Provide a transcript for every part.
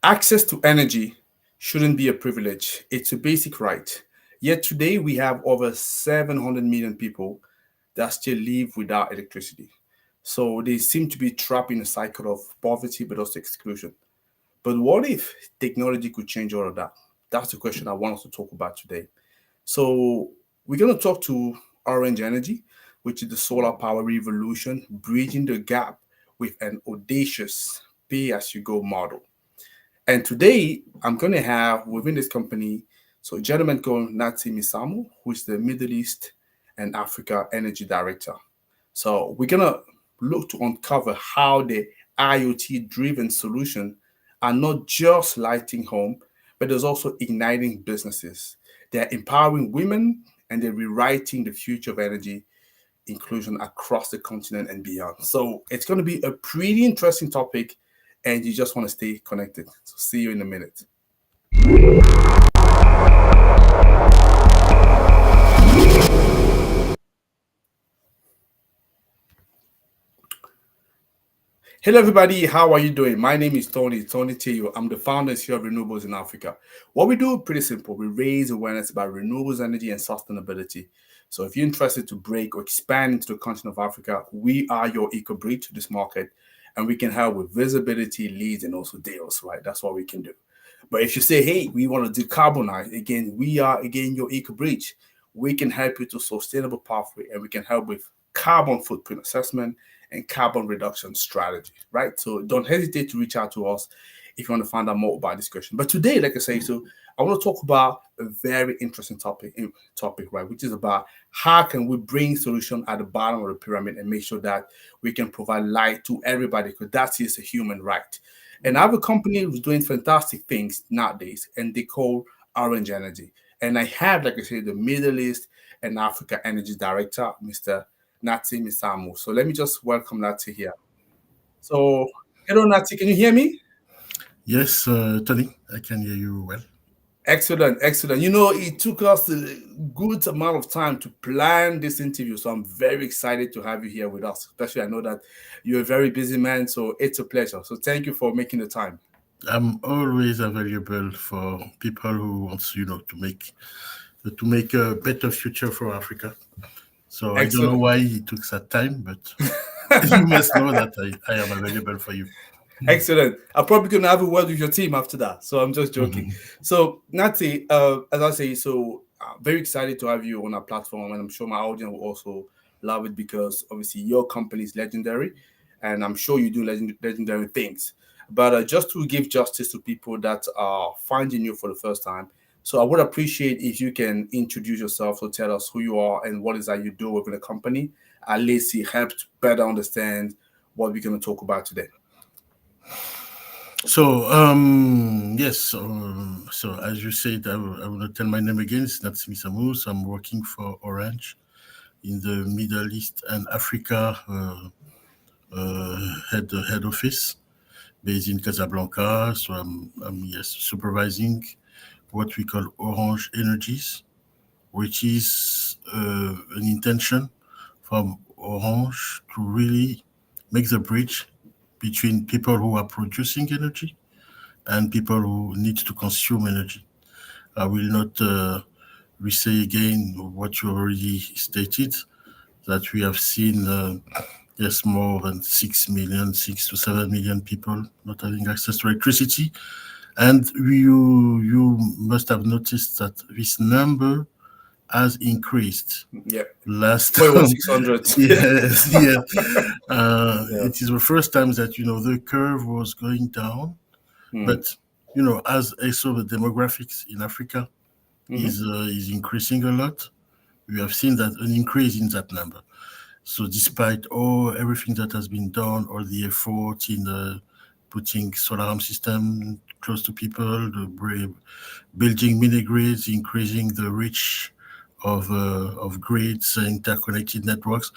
Access to energy shouldn't be a privilege, it's a basic right. Yet today we have over 700 million people that still live without electricity. So they seem to be trapped in a cycle of poverty but also exclusion. But what if technology could change all of that? That's the question I want us to talk about today. So we're going to talk to Orange Energy, which is the solar power revolution, bridging the gap with an audacious pay as you go model. And today, I'm going to have within this company, so a gentleman called Nat-Sy Missamou, who is the Middle East and Africa Energy Director. So we're going to look to uncover how the IoT-driven solution are not just lighting home, but there's also igniting businesses. They're empowering women and they're rewriting the future of energy inclusion across the continent and beyond. So it's going to be a pretty interesting topic, and you just want to stay connected. So see you in a minute. Hello, everybody. How are you doing? My name is Tony Teo. I'm the founder and CEO of Renewables in Africa. What we do, pretty simple. We raise awareness about renewables energy and sustainability. So if you're interested to break or expand into the continent of Africa, we are your eco bridge to this market, and we can help with visibility, leads, and also deals, right? That's what we can do. But if you say, hey, we want to decarbonize, again, we are, again, your eco bridge. We can help you to sustainable pathway, and we can help with carbon footprint assessment and carbon reduction strategy, right? So don't hesitate to reach out to us if you want to find out more about this question. But today, like I say, so I want to talk about a very interesting topic, right? Which is about how can we bring solution at the bottom of the pyramid and make sure that we can provide light to everybody, because that is a human right. And I have a company who's doing fantastic things nowadays, and they call Orange Energy. And I have, like I said, the Middle East and Africa Energy Director, Mr. Nat-Sy Missamou. So let me just welcome Nat-Sy here. So, hello Nat-Sy, can you hear me? Yes, Tony, I can hear you well. Excellent, excellent. You know, it took us a good amount of time to plan this interview, so I'm very excited to have you here with us. Especially, I know that you're a very busy man, so it's a pleasure. So, thank you for making the time. I'm always available for people who wants, to make a better future for Africa. So I don't know Excellent. why it took that time, but you must know that I am available for you. Excellent. I'm probably going to have a word with your team after that. So I'm just joking. Mhm. So Nati, as I say, so very excited to have you on our platform, and I'm sure my audience will also love it because obviously your company is legendary, and I'm sure you do legendary things. But just to give justice to people that are finding you for the first time, so I would appreciate if you can introduce yourself, so tell us who you are and what is that you do within the company. At least it helps better understand what we're going to talk about today. So, yes, so as you said, I will not tell my name again. It's Nat-Sy Missamou. So I'm working for Orange in the Middle East and Africa head office based in Casablanca. So I'm yes supervising what we call Orange Energies, which is an intention from Orange to really make the bridge between people who are producing energy and people who need to consume energy. I will not re-say again what you already stated, that we have seen yes, more than 6 million, 6 to 7 million people not having access to electricity. And you must have noticed that this number has increased Yeah. last Before it was 600. yes, yeah. Yeah. It is the first time that the curve was going down, Mm. but as also the demographics in Africa Hmm. is increasing a lot, we have seen that an increase in that number. So despite all everything that has been done, all the effort in putting solar arm system close to people, building mini grids, increasing the reach of grids, interconnected networks,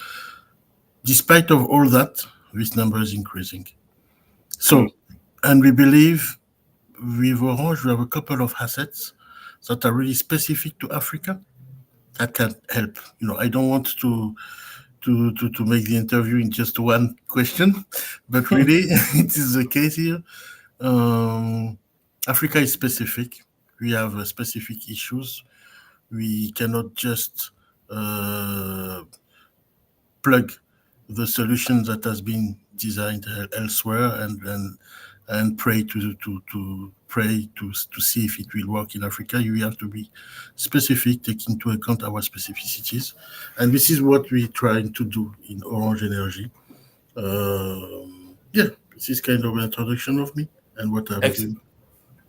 despite of all that, this number is increasing. Mm. So, and we believe with Orange, we have a couple of assets that are really specific to Africa that can help. I don't want to make the interview in just one question, but really it is the case here. Um, Africa is specific. We have specific issues. We cannot just uh, plug the solution that has been designed elsewhere and pray to pray to see if it will work in Africa. You have to be specific, take into account our specificities, and this is what we're trying to do in Orange Energy. Yeah, this is kind of an introduction of me and what I'm Ex- doing. Mm.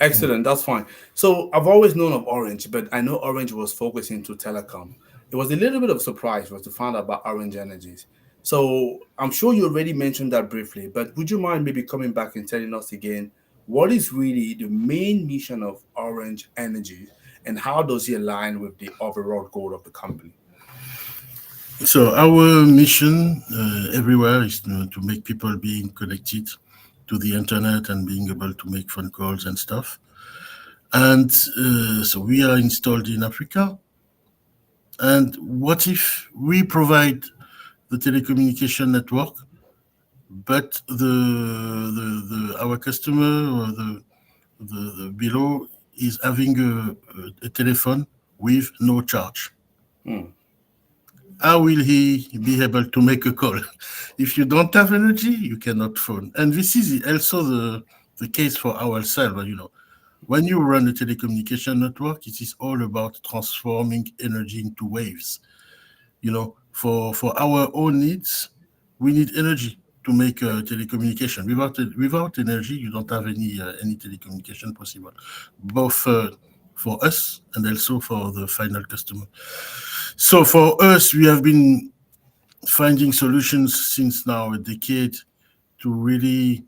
Excellent, that's fine. So I've always known of Orange, but I know Orange was focusing to telecom. It was a little bit of surprise was to find out about Orange Energies. So I'm sure you already mentioned that briefly, but would you mind maybe coming back and telling us again what is really the main mission of Orange Energy and how does it align with the overall goal of the company? So our mission everywhere is to make people being connected to the internet and being able to make phone calls and stuff. And so we are installed in Africa. And what if we provide the telecommunication network, but the our customer or the below is having a telephone with no charge? Hmm. How will he be able to make a call? If you don't have energy, you cannot phone. And this is also the case for ourselves. When you run a telecommunication network, it is all about transforming energy into waves. For our own needs, we need energy to make telecommunication. Without energy, you don't have any telecommunication possible, both for us and also for the final customer. So for us, we have been finding solutions since now a decade to really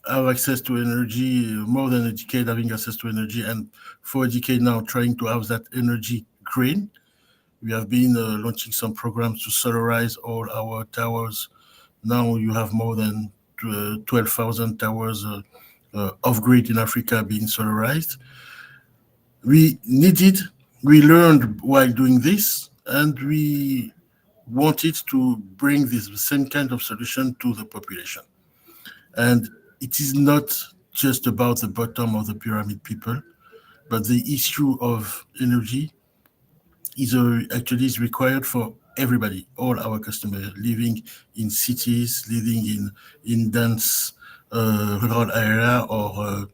have access to energy, more than a decade having access to energy, and for a decade now trying to have that energy green. We have been launching some programs to solarize all our towers. Now you have more than 12,000 towers off grid in Africa being solarized. We needed, we learned while doing this, and we wanted to bring this same kind of solution to the population. And it is not just about the bottom of the pyramid people, but the issue of energy actually is required for everybody, all our customers living in cities, living in dense rural area, or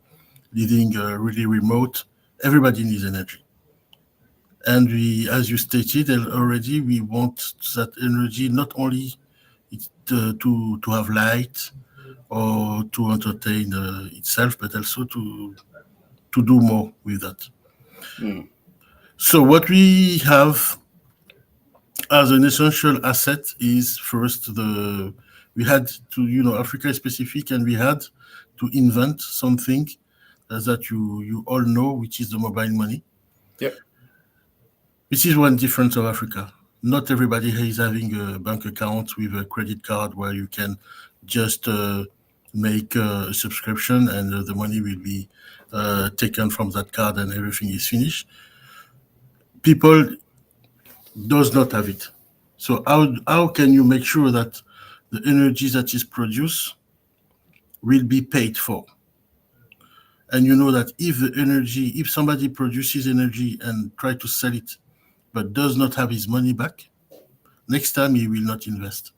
living really remote. Everybody needs energy. And we, as you stated already, we want that energy not only to have light or to entertain itself, but also to do more with that. Hmm. So what we have as an essential asset is first the we had to Africa is specific, and we had to invent something that you all know, which is the mobile money. Yep. This is one difference of Africa. Not everybody is having a bank account with a credit card where you can just make a subscription and the money will be taken from that card and everything is finished. People does not have it. So how can you make sure that the energy that is produced will be paid for? And you know that if somebody produces energy and try to sell it but does not have his money back, next time he will not invest.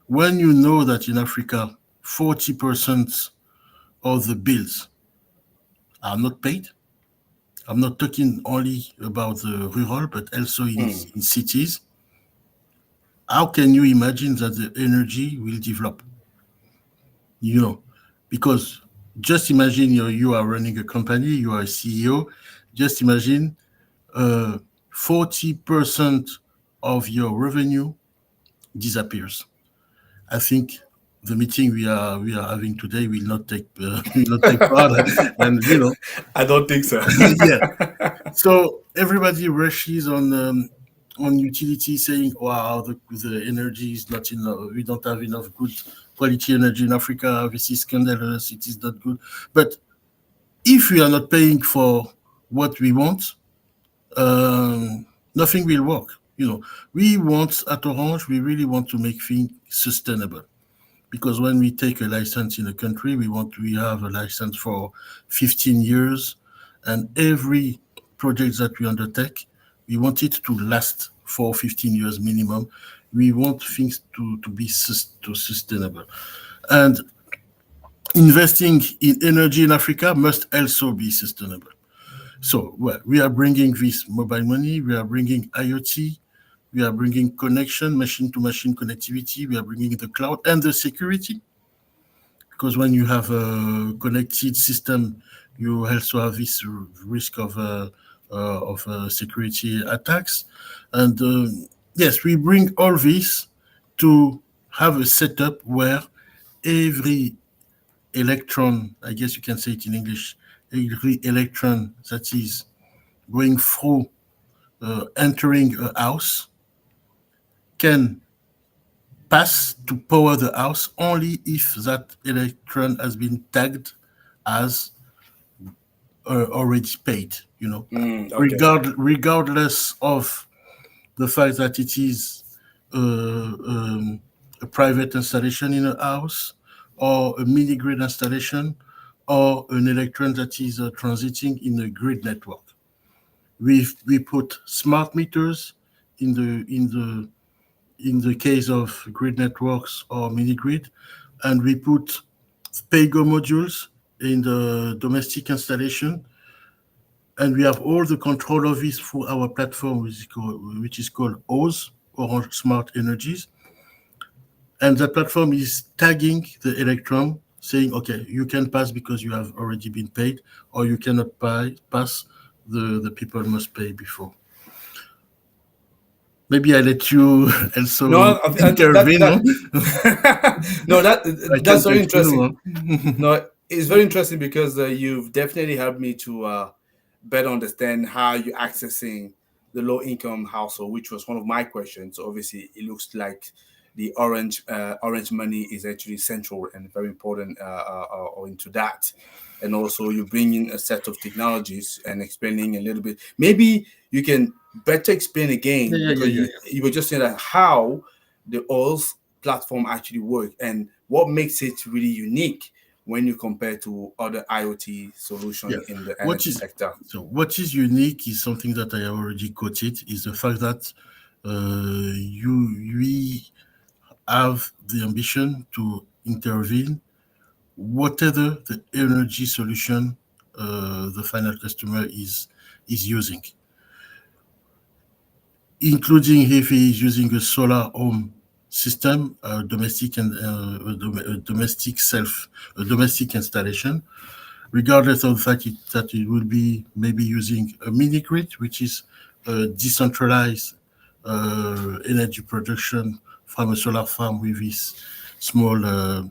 When you know that in Africa 40% of the bills are not paid, I'm not talking only about the rural but also Hmm. in cities, how can you imagine that the energy will develop? you know, because just imagine you are running a company, you are a CEO. Just imagine 40% of your revenue disappears. I think the meeting we are having today will not take will not take part, and I don't think so. yeah. So everybody rushes on utility, saying, "Wow, the energy is not enough. We don't have enough good quality energy in Africa. This is scandalous. It is not good." But if we are not paying for what we want, nothing will work. We want at Orange. We really want to make things sustainable because when we take a license in a country, we have a license for 15 years, and every project that we undertake, we want it to last for 15 years minimum. We want things to be sustainable. And investing in energy in Africa must also be sustainable. So, well, we are bringing this mobile money, we are bringing IoT, we are bringing connection, machine to machine connectivity, we are bringing the cloud and the security. Because when you have a connected system, you also have this risk of security attacks. And yes, we bring all this to have a setup where every electron, I guess you can say it in English, every electron that is going through, entering a house, can pass to power the house only if that electron has been tagged as already paid, Okay. regardless of the fact that it is uh, a private installation in a house, or a mini grid installation, or an electron that is transiting in a grid network. We put smart meters in the case of grid networks or mini grid, and we put PAYGO modules in the domestic installation, and we have all the control of this through our platform, which is called OSE, Orange Smart Energies. And that platform is tagging the electron, saying, okay, you can pass because you have already been paid, or you cannot pass, the people must pay before. Maybe I let you No, also that intervene, no? no, I can that's very continue. interesting. Huh? No, it's very interesting because you've definitely helped me to better understand how you're accessing the low income household, which was one of my questions. Obviously, it looks like the orange money is actually central and very important into that. And also, you bring in a set of technologies and explaining a little bit. Maybe you can better explain Yeah, again yeah, yeah, because yeah, you were just saying that how the oils platform actually work and what makes it really unique when you compare to other IoT yeah. solution in the What energy is sector. what is unique is something that I already quoted, is the fact that we have the ambition to intervene whatever the energy solution the final customer is using, including if he is using a solar home system, domestic and domestic installation, regardless of the fact that it will be maybe using a mini grid, which is a decentralized energy production from a solar farm with this small uh,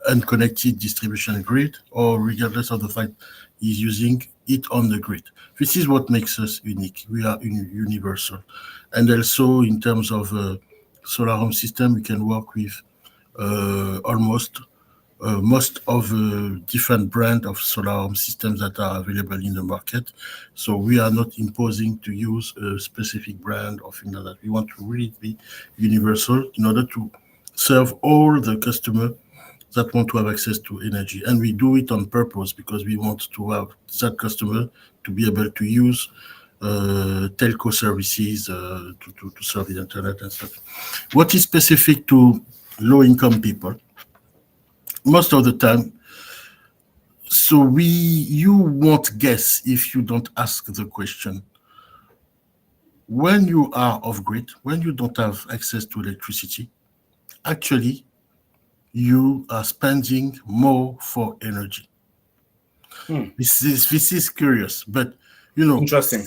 unconnected distribution grid, or regardless of the fact he's using it on the grid. This is what makes us unique. We are universal. And also, in terms of solar home system, we can work with almost most of the different brand of solar home systems that are available in the market. So we are not imposing to use a specific brand or thing like that. We want to really be universal in order to serve all the customer that want to have access to energy. And we do it on purpose because we want to have that customer to be able to use telco services to serve the internet and stuff. What is specific to low income people? Most of the time, so you won't guess if you don't ask the question. When you are off grid, when you don't have access to electricity, actually you are spending more for energy. Hmm. This is curious, but you know, Interesting.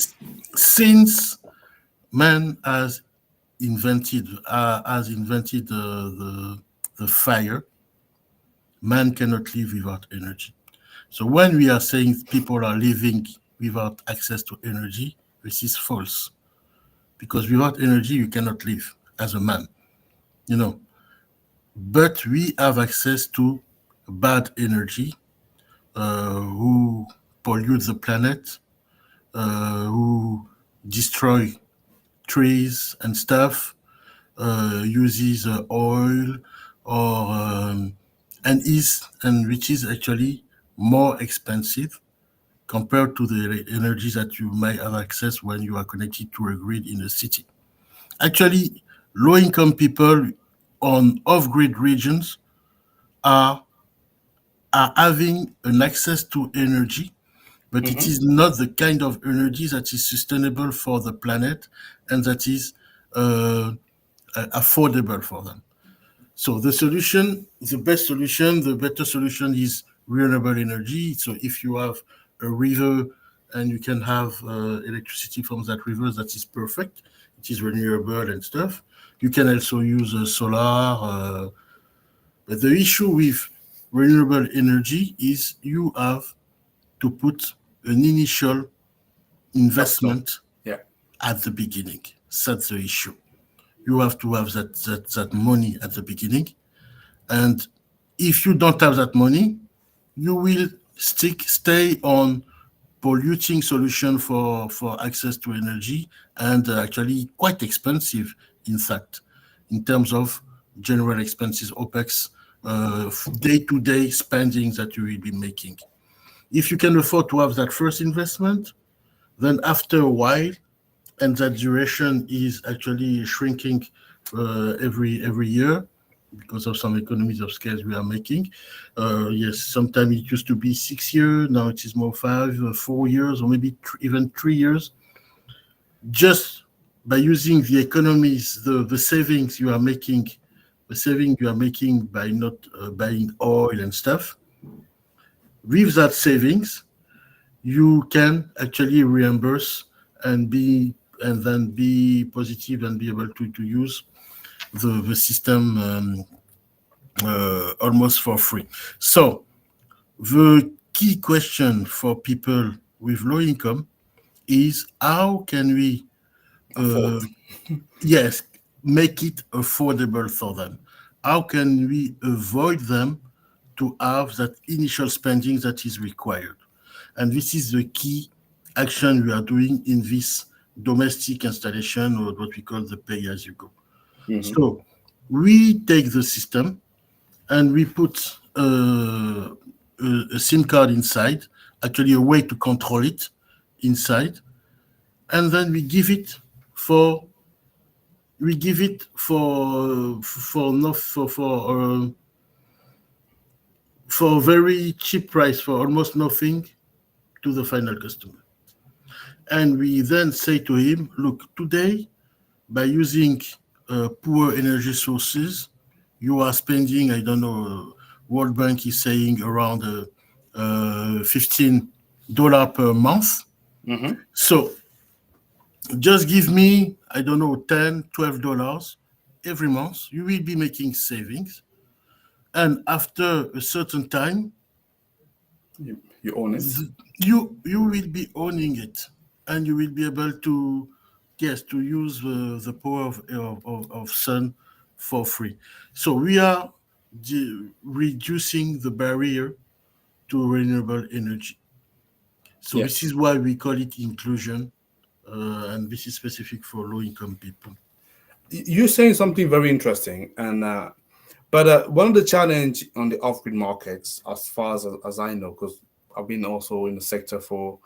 since man has invented the fire, man cannot live without energy. So when we are saying people are living without access to energy, this is false. Because without energy, you cannot live as a man, you know. But we have access to bad energy, who pollute the planet, who destroy trees and stuff, uses oil or and which is actually more expensive compared to the energy that you might have access when you are connected to a grid in a city. Actually, low income people on off grid regions are are having an access to energy, but it Hmm. is not the kind of energy that is sustainable for the planet and that is uh, affordable for them. So the solution, the best solution, the better solution is renewable energy. So if you have a river and you can have electricity from that river, that is perfect. It is renewable and stuff. You can also use solar. But the issue with renewable energy is you have to put an initial Capital. investment Yeah. at the beginning. That's the issue. You have to have that money at the beginning. And if you don't have that money, you will stay on polluting solution for access to energy and actually quite expensive, in fact, in terms of general expenses, OPEX, day-to-day spending that you will be making. If you can afford to have that first investment, then after a while, and that duration is actually shrinking every year because of some economies of scale we are making. Yes, sometimes it used to be 6 years, now it is more 5, 4 years, or maybe even 3 years. Just by using the economies, the savings you are making, the saving you are making by not buying oil and stuff, with that savings, you can actually reimburse and then be positive and be able to use the system almost for free. So the key question for people with low income is how can we Afford. uh, yes, make it affordable for them? How can we avoid them to have that initial spending that is required? And this is the key action we are doing in this domestic installation, or what we call the pay as you go. Hmm. So we take the system and we put a SIM card inside, actually a way to control it inside, and then for we give it for no for very cheap price, for almost nothing, to the final customer. And we then say to him, look, today, by using poor energy sources, you are spending, I don't know, World Bank is saying around $15 per month. Hmm. So just give me, I don't know, 10, $12 every month. You will be making savings. And after a certain time, You own it. you will be owning it, and you will be able to, yes, to use the power of sun for free. So we are reducing the barrier to renewable energy. So this Yes. is why we call it inclusion, and this is specific for low income people. You're saying something very interesting, and but one of the challenge on the off-grid markets, as far as I know, because I've been also in the sector for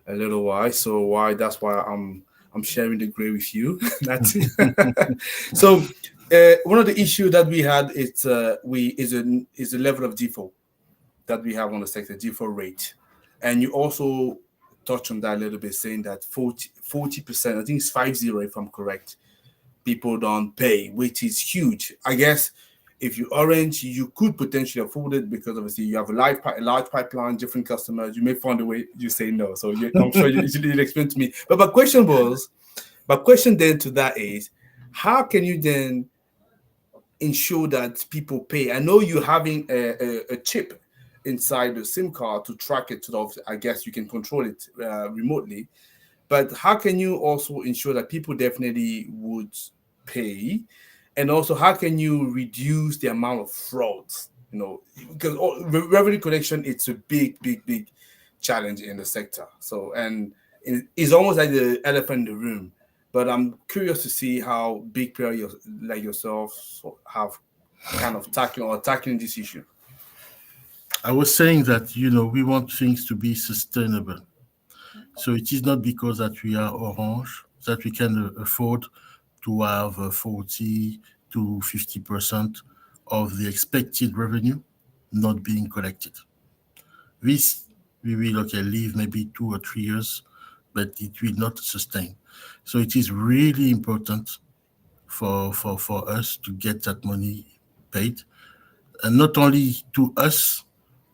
a little while, so why that's why I'm sharing the gray with you. That's so. One of the issues that we had we is the level of default that we have on the sector, default rate, and you also touched on that a little bit, saying that 40%, I think it's 50 if I'm correct, people don't pay, which is huge. I guess if you orange, you could potentially afford it because obviously you have a large pipeline, different customers. You may find a way you say no. So I'm sure you'll explain to me. But my question then to that is, how can you then ensure that people pay? I know you're having a chip inside the SIM card to track it. Sort of, I guess you can control it remotely. But how can you also ensure that people definitely would pay? And also, how can you reduce the amount of frauds? Because revenue collection, it's a big, big, big challenge in the sector. So, and it's almost like the elephant in the room. But I'm curious to see how big player like yourself have kind of tackling this issue. I was saying that, we want things to be sustainable. So it is not because that we are Orange that we can afford to have 40 to 50% of the expected revenue not being collected. This we will, okay, leave maybe 2 or 3 years, but it will not sustain. So it is really important for us to get that money paid, and not only to us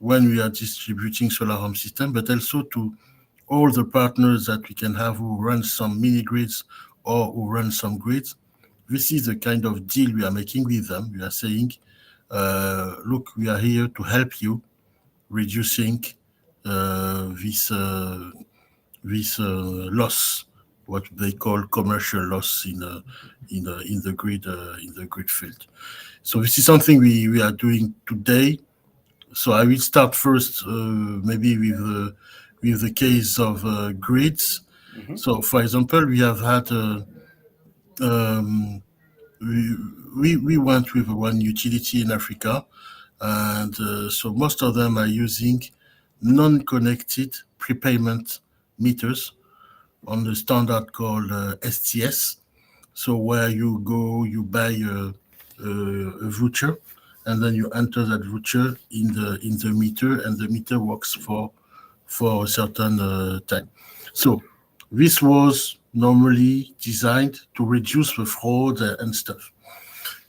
when we are distributing solar home system, but also to all the partners that we can have who run some mini grids or who run some grids. This is the kind of deal we are making with them. We are saying, look, we are here to help you reducing this loss, what they call commercial loss in the grid field. So this is something we are doing today. So I will start first, maybe with the case of grids. Hmm. So, for example, we have had um, we went with one utility in Africa, and so most of them are using non-connected prepayment meters on the standard called STS. So where you go, you buy a voucher, and then you enter that voucher in the meter, and the meter works for a certain time. So this was normally designed to reduce the fraud and stuff.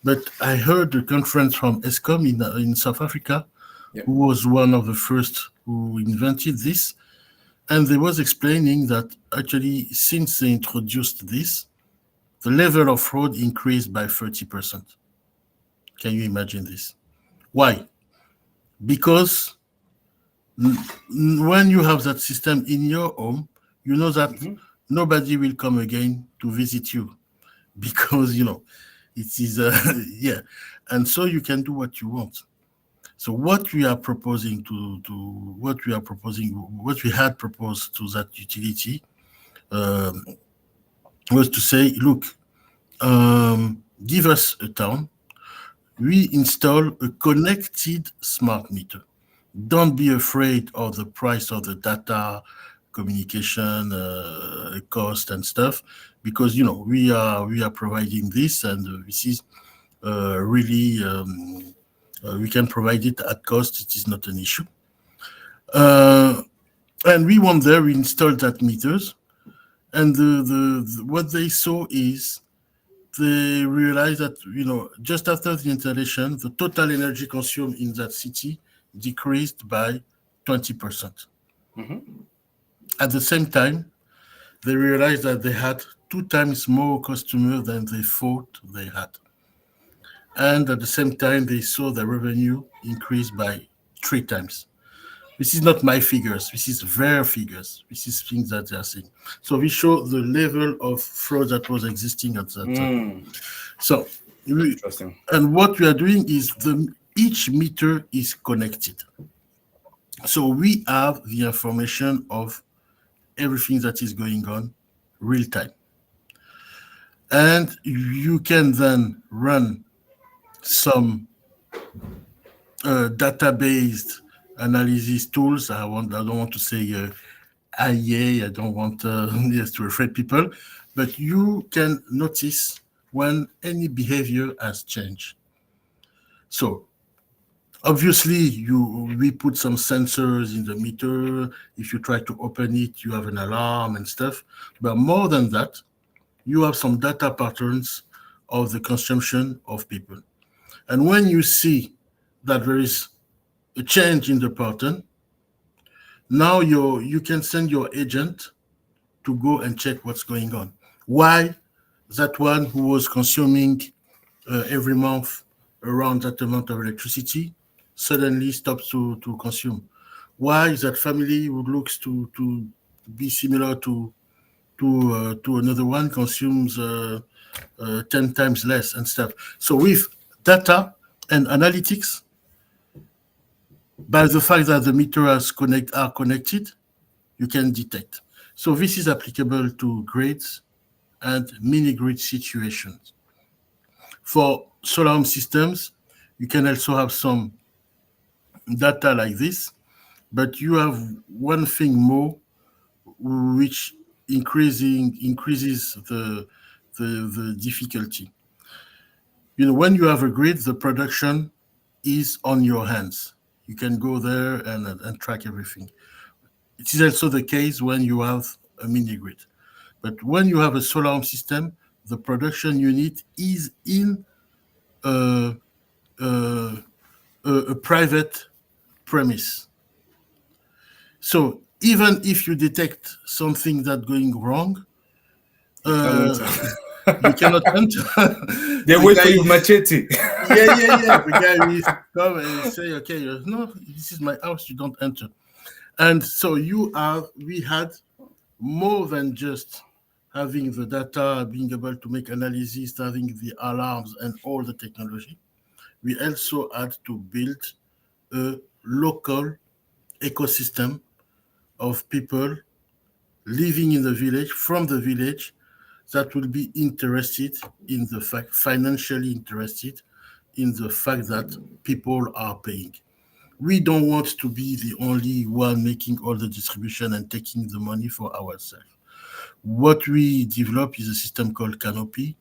But I heard a conference from ESCOM in South Africa, Yeah. who was one of the first who invented this, and they was explaining that actually since they introduced this, the level of fraud increased by 30%. Can you imagine this? Why? Because when you have that system in your home, you know that Hmm. nobody will come again to visit you because it is yeah, and so you can do what you want. So what we are proposing what we had proposed to that utility um, was to say, look, give us a town, we install a connected smart meter. Don't be afraid of the price of the data, communication, cost and stuff, because we are providing this, and this is really we can provide it at cost. It is not an issue. Uh, and we went there, we installed that meters, and what they saw is they realized that just after the installation, the total energy consumed in that city decreased by 20%. Hmm. At the same time, they realized that they had 2 times more customers than they thought they had. And at the same time, they saw the revenue increase by 3 times. This is not my figures. This is their figures. This is things that they are saying. So we show the level of fraud that was existing at that time. Mm. So, Interesting. and what we are doing is each meter is connected. So we have the information of everything that is going on real time. And you can then run some data-based analysis tools. I don't want to say IA. I don't want yes, to afraid people, but you can notice when any behavior has changed. So obviously, we put some sensors in the meter. If you try to open it, you have an alarm and stuff. But more than that, you have some data patterns of the consumption of people. And when you see that there is a change in the pattern, now you can send your agent to go and check what's going on. Why that one who was consuming every month around that amount of electricity suddenly stops to consume? Why is that family who looks to be similar to another one consumes 10 times less and stuff? So with data and analytics, by the fact that the meters are connected, you can detect. So this is applicable to grids and mini grid situations. For solar home systems, you can also have some data like this, but you have one thing more which increases the difficulty. When you have a grid, the production is on your hands. You can go there and track everything. It is also the case when you have a mini grid. But when you have a solar home system, the production unit is in a, a, a private premise. So even if you detect something that going wrong, You can't uh, enter. you cannot enter. They The wait guy for you with is, machete. yeah. The guy will come and say, okay, no, this is my house, you don't enter. And so we had more than just having the data, being able to make analysis, having the alarms and all the technology. We also had to build a local ecosystem of people living in the village, from the village, that will be interested in the fact, financially interested in the fact that people are paying. We don't want to be the only one making all the distribution and taking the money for ourselves. What we develop is a system called Canopy,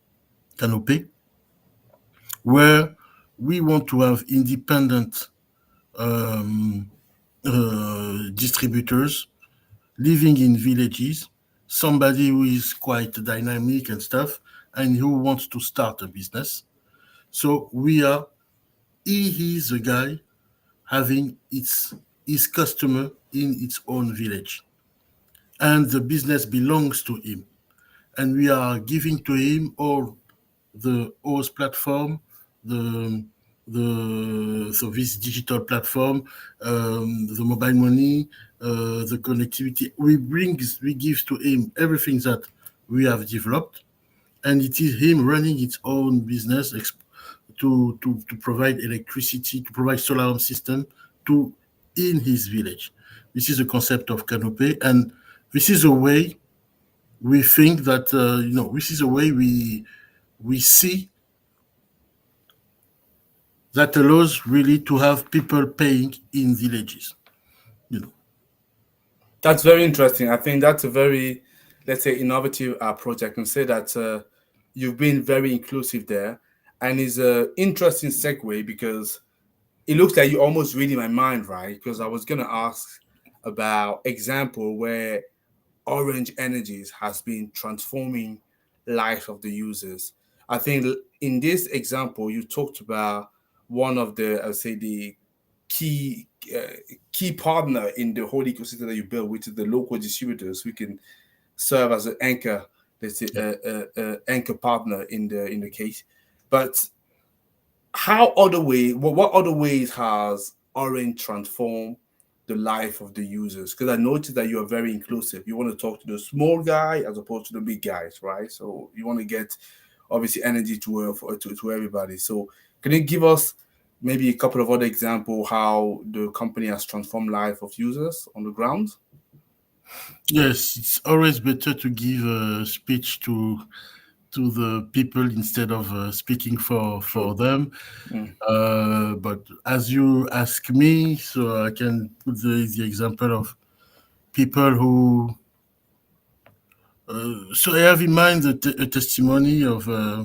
where we want to have independent um, distributors living in villages, somebody who is quite dynamic and stuff, and who wants to start a business. So he is a guy having his customer in its own village, and the business belongs to him. And we are giving to him all the OS platform, the so this digital platform, the mobile money, the connectivity. We give to him everything that we have developed, and it is him running its own business to provide electricity, to provide solar home system to in his village. This is a concept of canopy, and this is a way we think that this is a way we see that allows really to have people paying in villages. You know, That's very interesting. I think that's a very, let's say, innovative approach. I can say that you've been very inclusive there, and is a interesting segue because it looks like you're almost reading my mind, right? Because I was gonna ask about example where Orange Energies has been transforming life of the users. I think in this example, you talked about one of the, I would say, the key key partner in the whole ecosystem that you build, which is the local distributors who can serve as an anchor, let's say, anchor partner in the case. But what other ways has Orange transformed the life of the users? Because I noticed that you are very inclusive. You want to talk to the small guy as opposed to the big guys, right? So you want to get obviously energy to everybody. So can you give us maybe a couple of other examples how the company has transformed life of users on the ground? yes, it's always better to give a speech to the people instead of speaking for True. them. Mm. But as you ask me, so I can put the example of people who. So I have in mind a testimony of uh,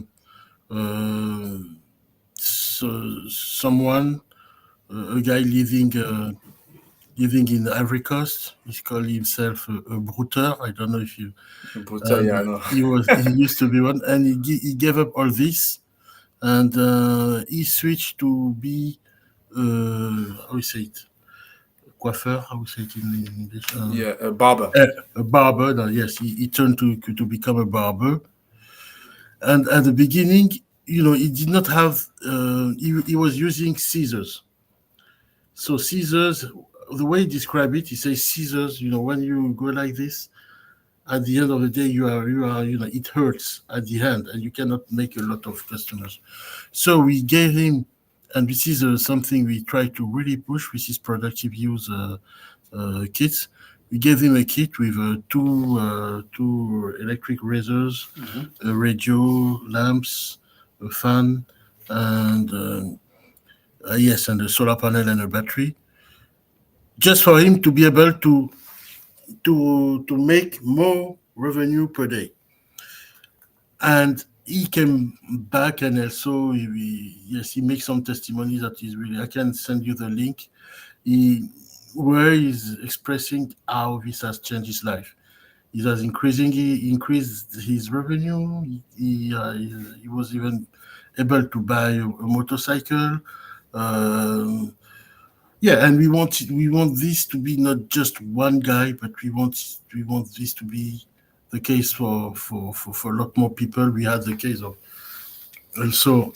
someone, a guy living in Ivory Coast. He called himself a brouteur. I don't know if you. But And yeah, I know. he used to be one, and he gave up all this, and he switched to be how we say it, coiffeur. How we say it in English? Yeah, a barber. A barber. No, yes, he turned to become a barber, and at the beginning, he did not have. He was using scissors. So scissors, the way he described it, he says scissors. When you go like this, at the end of the day, it hurts at the end, and you cannot make a lot of customers. So we gave him, and this is something we try to really push with his productive use kits. We gave him a kit with two electric razors, Mhm. a radio, lamps, a fan, and yes, and a solar panel and a battery, just for him to be able to make more revenue per day. And he came back and also yes, he makes some testimonies that is really, I can send you the link. He Where he's expressing how this has changed his life. He has increasingly increased his revenue. He was even able to buy a motorcycle. Um, yeah, and we want this to be not just one guy, but we want this to be the case for a lot more people. We had the case of also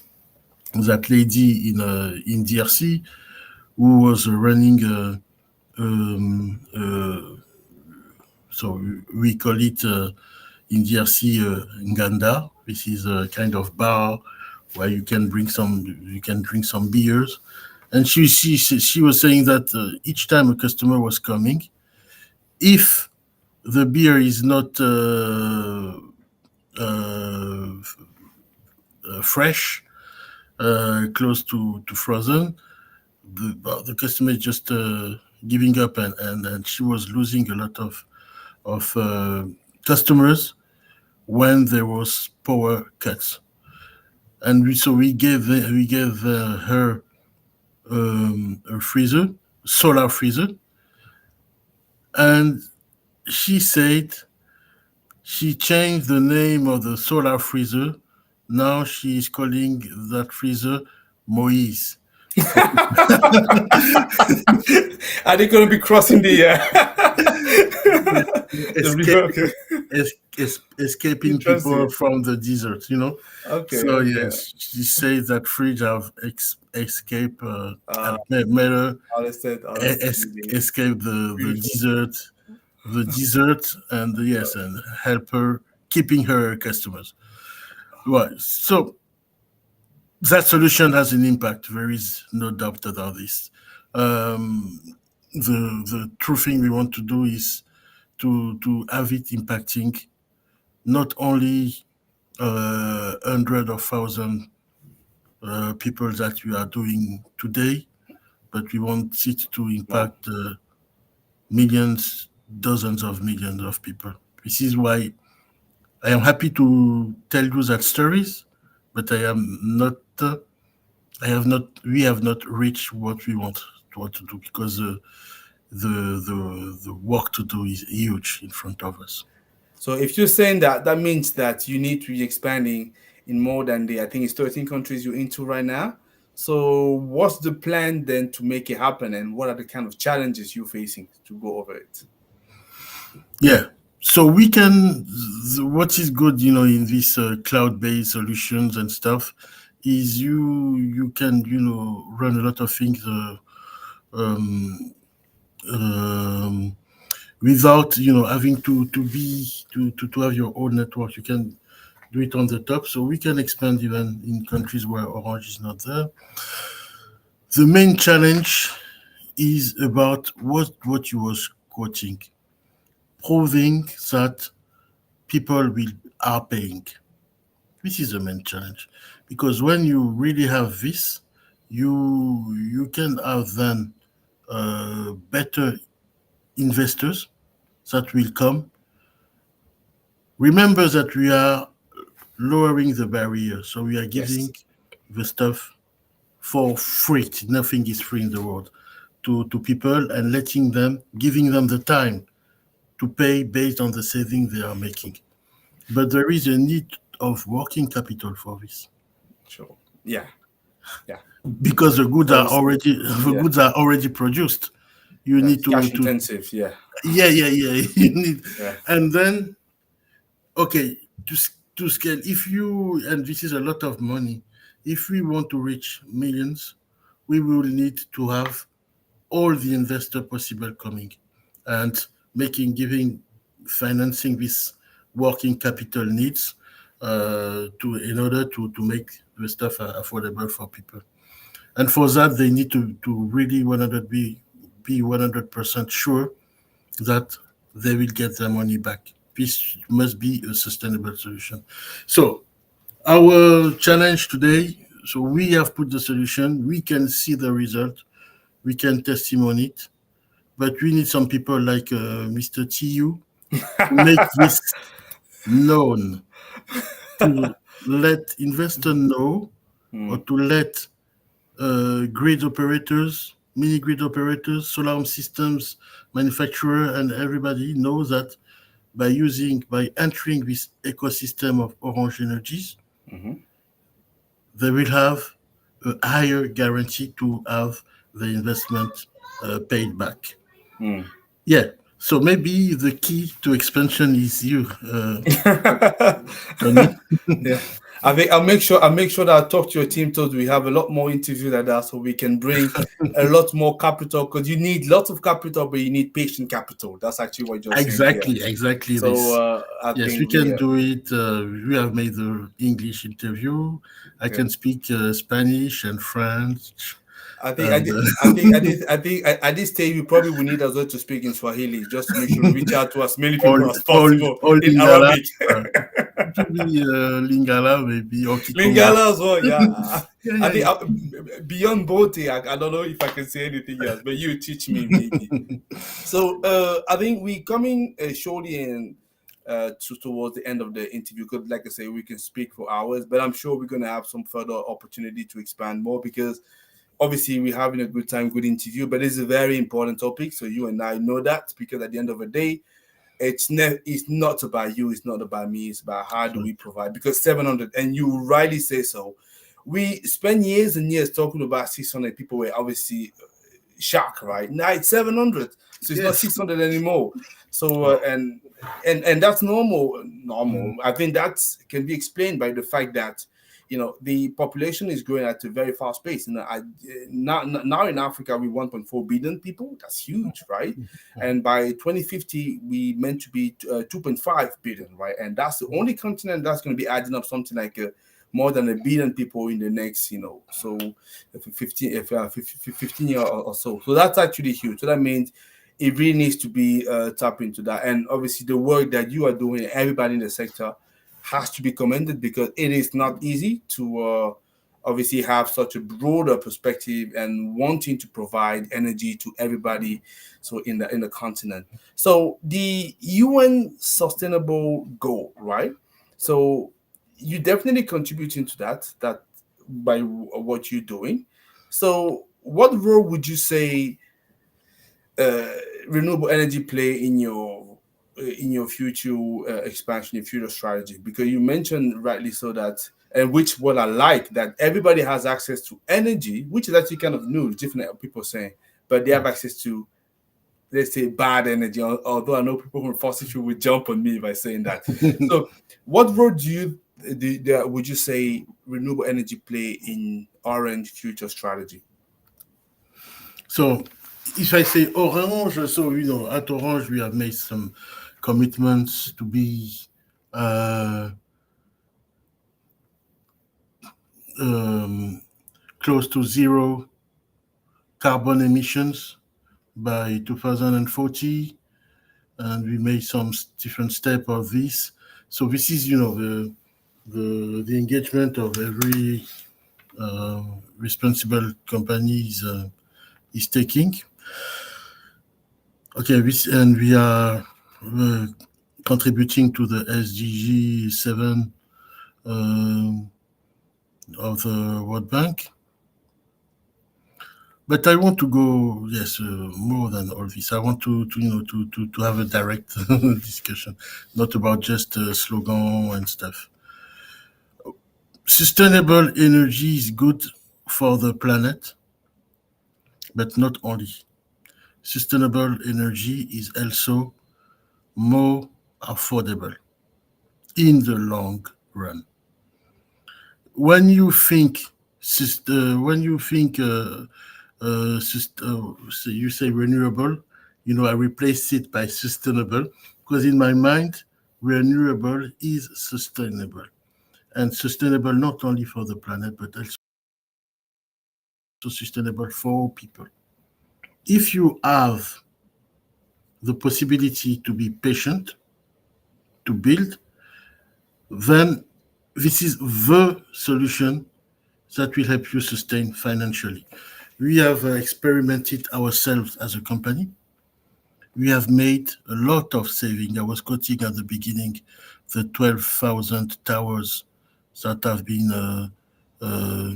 that lady in DRC who was running so we call it in DRC Nganda. This is a kind of bar where you can drink some beers. And she was saying that each time a customer was coming, if the beer is not uh, fresh, close to frozen, the customer is just giving up, and she was losing a lot of customers when there was power cuts. And we gave her a freezer, solar freezer, and she said she changed the name of the solar freezer. Now she is calling that freezer Moise. For Are they going to be crossing the the escape, river? Okay. escaping people Interesting. from the desert, you know. Okay, So okay. yes, she says that fridge have escaped, Uh, made her understand really. escape the Beautiful. desert, and yes, and help her keeping her customers. Right. So that solution has an impact. There is no doubt about this. Um, the true thing we want to do is to have it impacting not only hundred of thousand people that we are doing today, but we want it to Wow. impact millions, dozens of millions of people. This is why I am happy to tell you that stories, but I am not. I have not. We have not reached what we want to do, because the work to do is huge in front of us. So if you're saying that, that means that you need to be expanding in more than I think it's 13 countries you're into right now. So what's the plan then to make it happen, and what are the kind of challenges you're facing to go over it? Yeah. So we can. What is good, in these cloud-based solutions and stuff, is you can run a lot of things um, um, without having to have your own network. You can do it on the top, so we can expand even in countries where Orange is not there. The main challenge is about what you was quoting, proving that people will are paying. This is the main challenge, because when you really have this, you can have then better investors that will come. Remember that we are lowering the barrier, so we are Yes. giving the stuff for free. Nothing is free in the world to people, and giving them the time to pay based on the saving they are making. But there is a need of working capital for this, Sure. Yeah. Yeah. because So it's the yeah, goods are already produced. You need it's cash to intensive. Yeah. yeah. You need, Yeah. and then okay, to scale. If you and this is a lot of money. If we want to reach millions, we will need to have all the investor possible coming and giving financing this working capital needs to in order to make the stuff affordable for people. And for that, they need to really 100 be 100% sure that they will get their money back. This must be a sustainable solution. So our challenge today, so we have put the solution, we can see the result, we can testimony it, but we need some people like Mr. TU to make this known, to let investors know, or Mm, to let grid operators, mini grid operators, solar systems manufacturer, and everybody knows that by entering this ecosystem of Orange Energies, mhm, they will have a higher guarantee to have the investment paid back. mm. Yeah. So maybe the key to expansion is you, Tony. Yeah, I think I'll make sure that I talk to your team so we have a lot more interviews like that, so we can bring a lot more capital, because you need lots of capital, but you need patient capital. That's actually what you're saying here. Exactly So this. I Yes, we think we can do it. We have made the English interview. I yeah. can speak Spanish and French, I think I and did. I think I did. I think at this stage we probably will need as well to speak in Swahili, just to make sure we reach out to as many all people as possible all in Lingala. Arabic. Uh, maybe Lingala, maybe or Kikongo. Lingala as well, yeah. I, Yeah, I yeah, think yeah. beyond both, I don't know if I can say anything else, but you teach me maybe. So I think we coming shortly in towards the end of the interview. Because, like I say, we can speak for hours, but I'm sure we're gonna have some further opportunity to expand more, because obviously we're having a good time, good interview. But it's a very important topic, so you and I know that, because at the end of the day, it's not about you, it's not about me, it's about how do So, we provide. Because 700, and you rightly say so, we spend years and years talking about 600. People were obviously shocked, right? Now it's 700, so it's not yes. 600 anymore. So Wow. and that's normal. I think that can be explained by the fact that the population is growing at a very fast pace. Now in Africa we 1.4 billion people. That's huge, right? And by 2050 we meant to be 2.5 billion, right? And that's the only continent that's going to be adding up something like more than a billion people in the next, so if 15 if 15 year or so. So that's actually huge. So that means it really needs to be tapped into that. And obviously the work that you are doing, everybody in the sector has to be commended, because it is not easy to obviously have such a broader perspective and wanting to provide energy to everybody, so in the continent. So the UN sustainable goal, right? So you definitely contributing to that by what you're doing. So what role would you say uh, renewable energy play in your future expansion, your future strategy? Because you mentioned rightly so that, and which what I like, that everybody has access to energy, which is actually kind of new, different people saying, but they have access to, let's say, bad energy. Although I know people from fossil fuel would jump on me by saying that. So what role would you say renewable energy play in Orange future strategy? So if I say Orange, so at Orange we have made some commitments to be uh, um, close to zero carbon emissions by 2040, and we made some different step of this. So this is, the engagement of every responsible company is taking. Okay, and we are uh, contributing to the SDG 7 um, of the World Bank. But I want to go, yes, more than all this. I want to have a direct discussion, not about just slogan and stuff. Sustainable energy is good for the planet, but not only. Sustainable energy is also more affordable in the long run. When you think, so you say renewable, I replace it by sustainable, because in my mind, renewable is sustainable, and sustainable not only for the planet but also sustainable for people. If you have the possibility to be patient, to build, then this is the solution that will help you sustain financially. We have experimented ourselves as a company. We have made a lot of saving. I was quoting at the beginning the 12,000 towers that have been uh,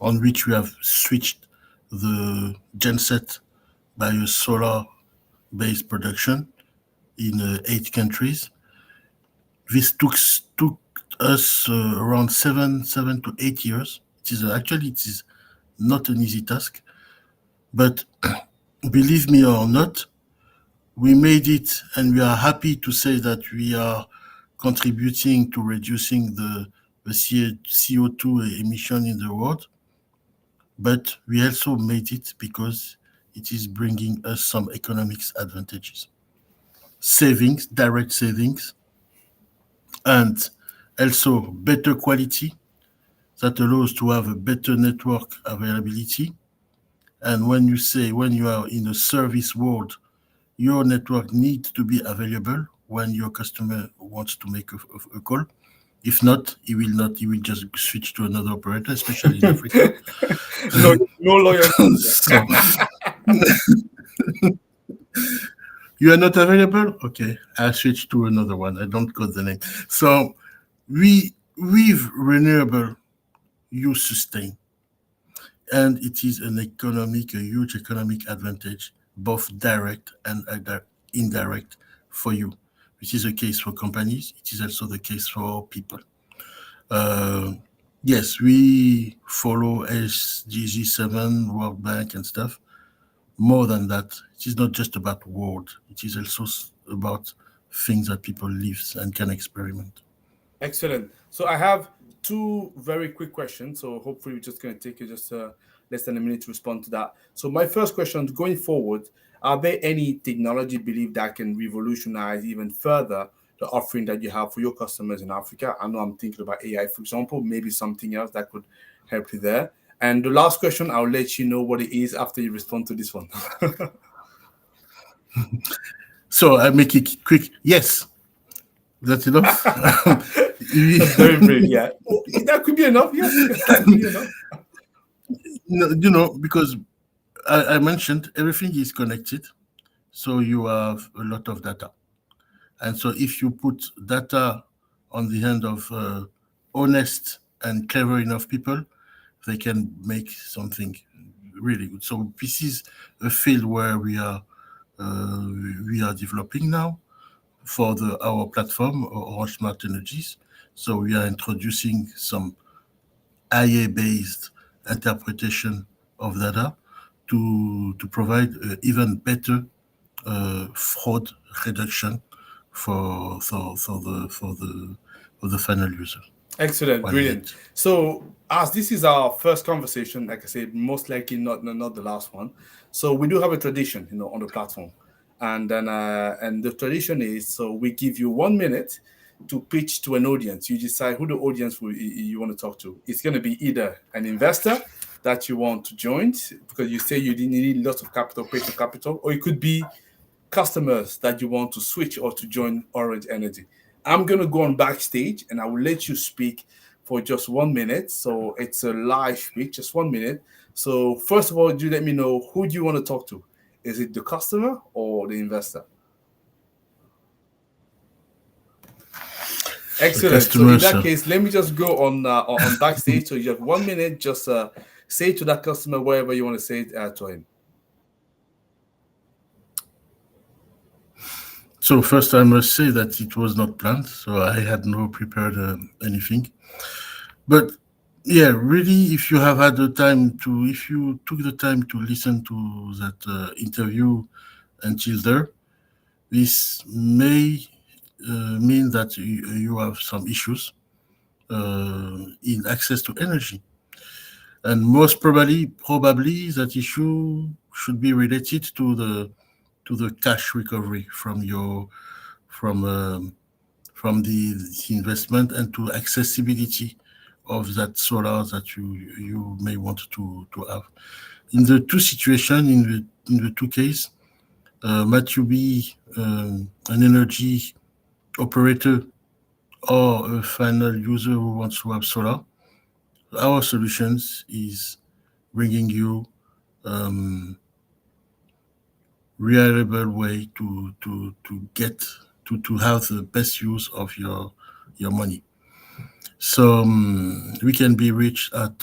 on which we have switched the genset by a solar-based production in 8 countries. This took us around 7 to 8 years. It is not an easy task, but believe me or not, we made it, and we are happy to say that we are contributing to reducing the CO2 emission in the world. But we also made it because it is bringing us some economics advantages, savings, direct savings, and also better quality that allows to have a better network availability. And when you are in the service world, your network needs to be available when your customer wants to make a call. If not, he will not. He will just switch to another operator, especially in Africa. No, no loyalty. So you are not available. Okay, I'll switch to another one. I don't quote the name. So we with renewable, you sustain, and it is a huge economic advantage, both direct and indirect for you. Which is the case for companies. It is also the case for people. Uh, yes, we follow SDG 7, World Bank, and stuff. More than that, it is not just about word. It is also about things that people live and can experiment. Excellent. So I have two very quick questions. So hopefully we're just going to take you just less than a minute to respond to that. So my first question, going forward, are there any technology belief that can revolutionize even further the offering that you have for your customers in Africa? I know I'm thinking about AI, for example, maybe something else that could help you there. And the last question, I'll let you know what it is after you respond to this one. So I make it quick. Yes, that's enough. That's very brave. Yeah, that could be enough. Yes, that could be enough. Because I mentioned everything is connected, so you have a lot of data. And so if you put data on the hand of honest and clever enough people, they can make something really good. So this is a field where uh, we are developing now for our platform, Orange Smart Energies. So we are introducing some IA-based interpretation of data to provide even better fraud reduction for the final user. Excellent, 1 minute. brilliant. So, as this is our first conversation, like I said, most likely not the last one. So we do have a tradition, on the platform, and the tradition is so we give you 1 minute to pitch to an audience. You decide who the audience you want to talk to. It's going to be either an investor that you want to join because you say you need lots of capital, patient capital, or it could be customers that you want to switch or to join Orange Energy. I'm going to go on backstage and I will let you speak for just 1 minute. So it's a live speech, just 1 minute. So first of all, do let me know who do you want to talk to? Is it the customer or the investor? The Excellent. So in customers. that case, let me just go on backstage. So you have 1 minute. Just say to that customer whatever you want to say to him. So first, I must say that it was not planned, so I had no prepared anything. But yeah, really, if you took the time to listen to that interview until there, this may mean that you have some issues in access to energy, and most probably that issue should be related to the cash recovery from from the investment and to accessibility of that solar that you may want to have. In the two situation, in the two case, might you be an energy operator or a final user who wants to have solar? Our solutions is bringing you um, reliable way to get to have the best use of your money. So we can be reached at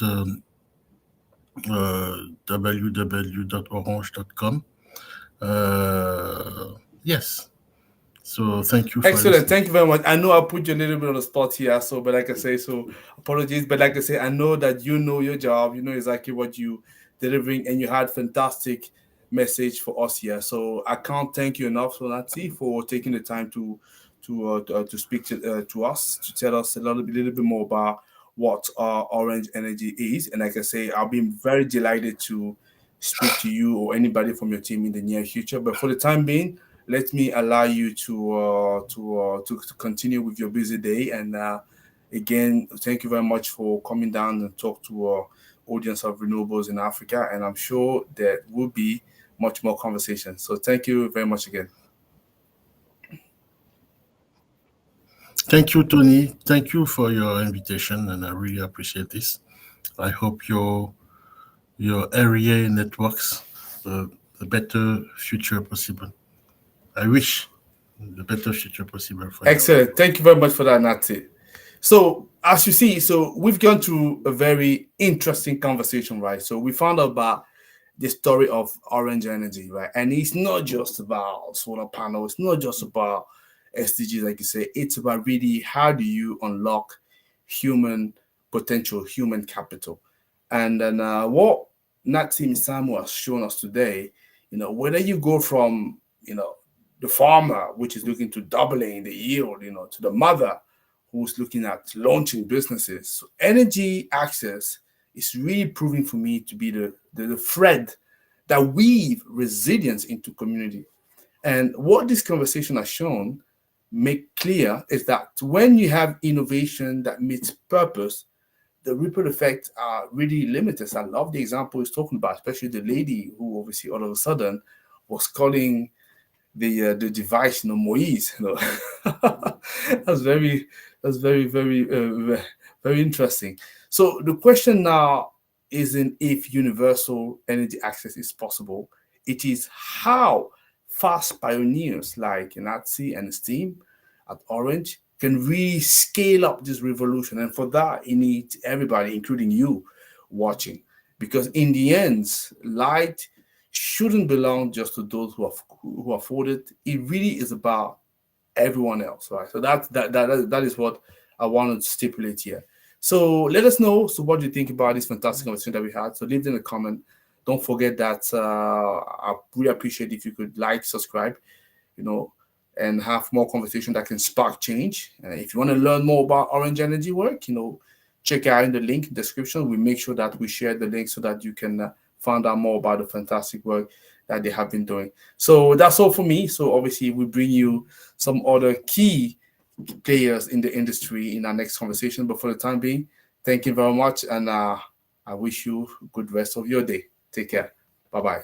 www.orange.com. Yes. So thank you for Excellent. listening. Thank you very much. I know I put you a little bit on the spot here, so but like I say, so apologies. But like I say, I know that you know your job, you know exactly what you delivering, and you had fantastic message for us here. So I can't thank you enough, so Nat-Sy, for taking the time to speak to us, to tell us little bit more about what Orange Energy is. And like I say, I'll be very delighted to speak to you or anybody from your team in the near future. But for the time being, let me allow you to continue with your busy day. And again, thank you very much for coming down and talk to our audience of renewables in Africa. And I'm sure there will be much more conversation. So thank you very much again. Thank you, Tony. Thank you for your invitation, and I really appreciate this. I hope your area networks the better future possible. I wish the better future possible for your area. Excellent. Thank you very much for that, Nati. So, as you see, so we've gone through a very interesting conversation, right? So, we found out about the story of Orange Energy, right? And it's not just about solar panels, it's not just about SDGs, like you say, it's about really how do you unlock human potential, human capital. And then what Nat-Sy Missamou has shown us today, whether you go from, the farmer, which is looking to doubling the yield, to the mother who's looking at launching businesses. So energy access is really proving for me to be the thread that weave resilience into community. And what this conversation has shown, make clear, is that when you have innovation that meets purpose, the ripple effects are really limited. I love the example he's talking about, especially the lady who obviously all of a sudden was calling the device, Moise. That's very very interesting. So the question now isn't if universal energy access is possible. It is how fast pioneers like Nat-Sy and his team at Orange can really scale up this revolution. And for that, you need everybody, including you, watching. Because in the end, light shouldn't belong just to those who afford it. It really is about everyone else, right? So that is what I wanted to stipulate here. So let us know. So what do you think about this fantastic conversation that we had? So leave it in a comment. Don't forget that I really appreciate if you could like, subscribe, you know, and have more conversation that can spark change. If you want to learn more about Orange Energy work, check out in the link description. We make sure that we share the link so that you can find out more about the fantastic work that they have been doing. So that's all for me. So obviously we bring you some other key players in the industry in our next conversation. But for the time being, thank you very much. And I wish you a good rest of your day. Take care. Bye-bye.